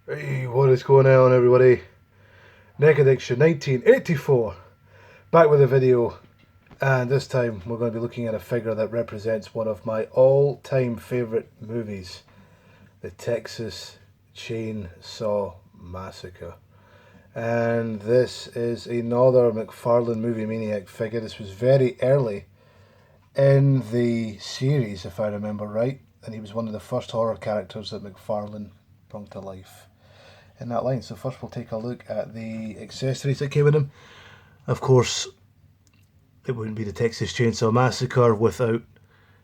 Hey, what is going on, everybody? Neck Addiction 1984. Back with a video, and this time we're going to be looking at a figure that represents one of my all-time favourite movies, the Texas Chainsaw Massacre. And this is another Mcfarlane Movie Maniac figure. This was very early in the series, if I remember right, and he was one of the first horror characters that Mcfarlane brought to life in that line. So first we'll take a look at the accessories that came with him. Of course, it wouldn't be the Texas Chainsaw Massacre without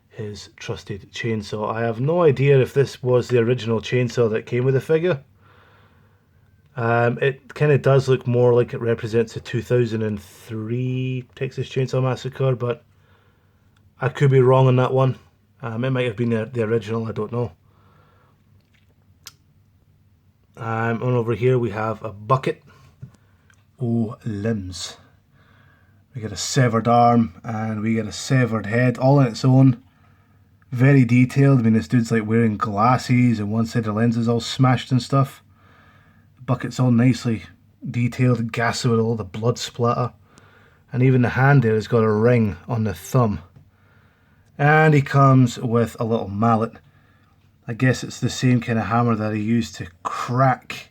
his trusted chainsaw. I have no idea if this was the original chainsaw that came with the figure. It kind of does look more like it represents the 2003 Texas Chainsaw Massacre, but I could be wrong on that one. It might have been the original, I don't know. And over here we have a bucket. Oh, limbs. We get a severed arm and we get a severed head, all on its own. Very detailed. I mean, this dude's like wearing glasses and one side of the lens is all smashed and stuff. The bucket's all nicely detailed, gassy with all the blood splatter. And even the hand there has got a ring on the thumb. And he comes with a little mallet. I guess it's the same kind of hammer that he used to crack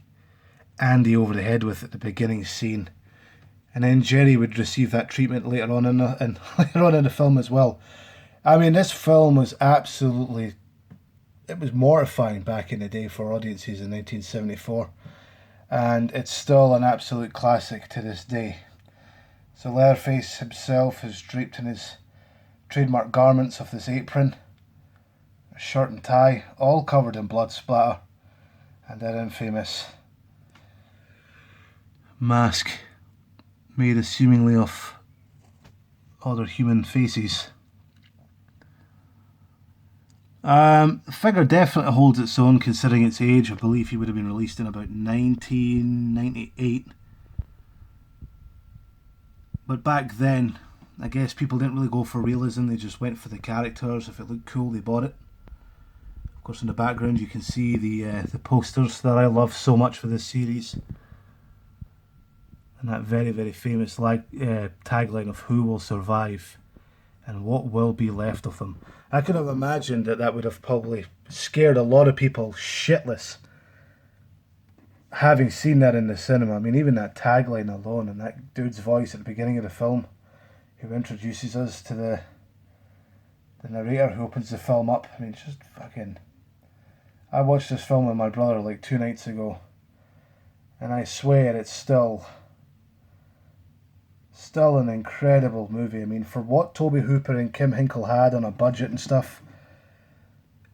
Andy over the head with at the beginning scene. And then Jerry would receive that treatment later on in the film as well. I mean, this film was absolutely, it was mortifying back in the day for audiences in 1974. And it's still an absolute classic to this day. So Leatherface himself is draped in his trademark garments of this apron, shirt and tie, all covered in blood splatter, and that infamous mask made assumingly of other human faces. The figure definitely holds its own considering its age. I believe he would have been released in about 1998. But back then, I guess people didn't really go for realism, they just went for the characters. If it looked cool, they bought it. Of course, in the background you can see the posters that I love so much for this series. And that very, very famous tagline of "Who will survive and what will be left of them." I could have imagined that would have probably scared a lot of people shitless, having seen that in the cinema. I mean, even that tagline alone and that dude's voice at the beginning of the film, who introduces us to the narrator who opens the film up. I mean, it's just fucking... I watched this film with my brother like 2 nights ago, and I swear it's still an incredible movie. I mean, for what Tobe Hooper and Kim Hinkle had on a budget and stuff,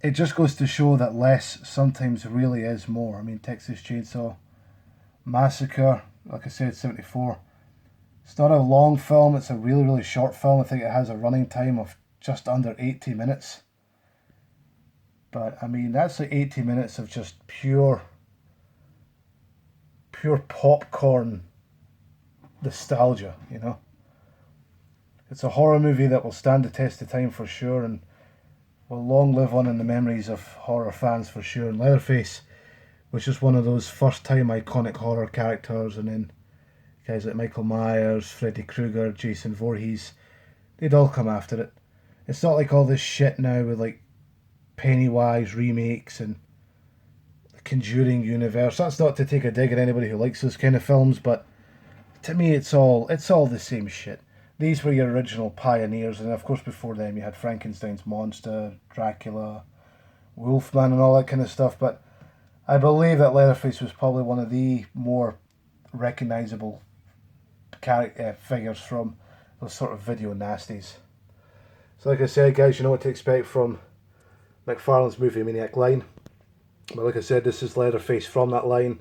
it just goes to show that less sometimes really is more. I mean, Texas Chainsaw Massacre, like I said, 74. It's not a long film, it's a really, really short film. I think it has a running time of just under 80 minutes. But, I mean, that's like 80 minutes of just pure popcorn nostalgia, you know. It's a horror movie that will stand the test of time for sure, and will long live on in the memories of horror fans for sure. And Leatherface was just one of those first time iconic horror characters, and then guys like Michael Myers, Freddy Krueger, Jason Voorhees, they'd all come after it. It's not like all this shit now with like Pennywise remakes and the Conjuring universe. That's not to take a dig at anybody who likes those kind of films, but to me it's all the same shit. These were your original pioneers, and of course before them you had Frankenstein's monster, Dracula, Wolfman and all that kind of stuff, but I believe that Leatherface was probably one of the more recognisable figures from those sort of video nasties. So like I said, guys, you know what to expect from Mcfarlane's Movie Maniac line. But like I said, this is Leatherface from that line.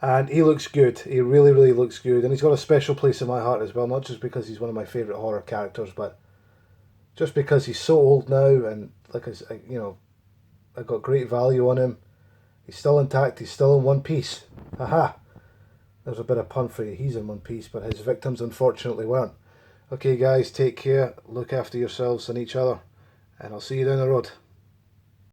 And he looks good. He really, really looks good. And he's got a special place in my heart as well. Not just because he's one of my favourite horror characters, but just because he's so old now. And like I got great value on him. He's still intact. He's still in one piece. Haha. There's a bit of pun for you. He's in one piece, but his victims unfortunately weren't. Okay, guys, take care. Look after yourselves and each other. And I'll see you down the road.